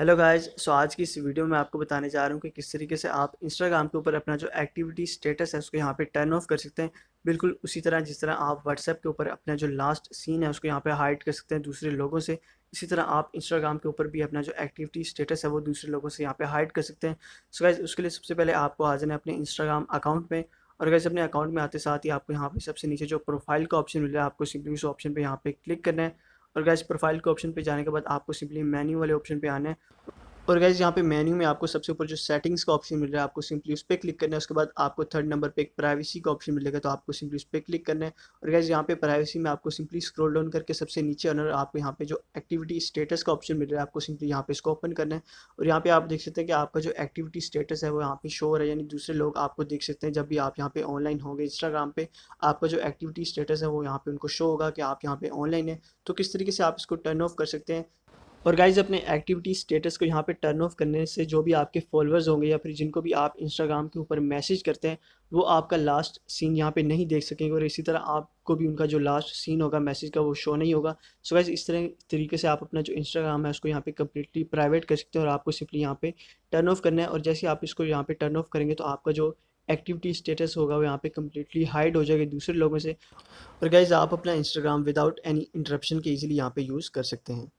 Hello guys. आज की इस वीडियो में आपको बताने जा रहा हूँ कि किस तरीके से आप इंस्टाग्राम के ऊपर अपना जो एक्टिविटी स्टेटस है उसको यहाँ पे टर्न ऑफ कर सकते हैं। बिल्कुल उसी तरह जिस तरह आप व्हाट्सएप के ऊपर अपना जो लास्ट सीन है उसको यहाँ पे हाइड कर सकते हैं दूसरे लोगों से, इसी तरह आप इंस्टाग्राम के ऊपर भी अपना जो एक्टिविटी स्टेटस है वो दूसरे लोगों से यहाँ पे हाइड कर सकते हैं। सो गाइस, उसके लिए सबसे पहले आपको आ जाना है अपने इंस्टाग्राम अकाउंट में। और गाइस, अपने अकाउंट में आते साथ ही आपको यहाँ पे सबसे नीचे जो प्रोफाइल का ऑप्शन मिल रहा है आपको सिंपली उस ऑप्शन पे यहाँ पे क्लिक करना है। और गाइस, प्रोफाइल के ऑप्शन पे जाने के बाद आपको सिंपली मेन्यू वाले ऑप्शन पे आना है। और गाइस, यहाँ पे मेन्यू में आपको सबसे ऊपर जो सेटिंग्स का ऑप्शन मिल रहा है आपको सिंपली उस पर क्लिक करना है। उसके बाद आपको थर्ड नंबर पे एक प्राइवेसी का ऑप्शन मिलेगा, तो आपको सिंपली उस पर क्लिक करना है। और गाइस, यहाँ पे प्राइवेसी में आपको सिंपली स्क्रॉल डाउन करके सबसे नीचे अंदर आपको यहाँ पे जो एक्टिविटी स्टेटस का ऑप्शन मिल रहा है आपको सिंपली यहाँ पे इसको ओपन करना है। और यहाँ पे आप देख सकते हैं कि आपका जो एक्टिविटी स्टेटस है वो यहाँ पे शो हो रहा है, यानी दूसरे लोग आपको देख सकते हैं जब भी आप यहाँ पे ऑनलाइन होंगे इंस्टाग्राम पे, आपका जो एक्टिविटी स्टेटस है वो यहाँ पे उनको शो होगा कि आप यहाँ पे ऑनलाइन है। तो किस तरीके से आप इसको टर्न ऑफ कर सकते हैं। और गाइज, अपने एक्टिविटी स्टेटस को यहाँ पे टर्न ऑफ करने से जो भी आपके फॉलोअर्स होंगे या फिर जिनको भी आप इंस्टाग्राम के ऊपर मैसेज करते हैं वो आपका लास्ट सीन यहाँ पे नहीं देख सकेंगे, और इसी तरह आपको भी उनका जो लास्ट सीन होगा मैसेज का वो शो नहीं होगा। सो गाइज, इस तरीके से आप अपना जो इंस्टाग्राम है उसको यहाँ पे कम्प्लीटली प्राइवेट कर सकते हैं, और आपको सिंपली यहाँ पे टर्न ऑफ करना है। और जैसे आप इसको यहाँ पे टर्न ऑफ करेंगे तो आपका जो एक्टिविटी स्टेटस होगा वो यहाँ पे कम्प्लीटली हाइड हो जाएगा दूसरे लोगों से। और गाइज, आप अपना इंस्टाग्राम विदाउट एनी इंटरप्शन के इजीली यहाँ पे यूज़ कर सकते हैं।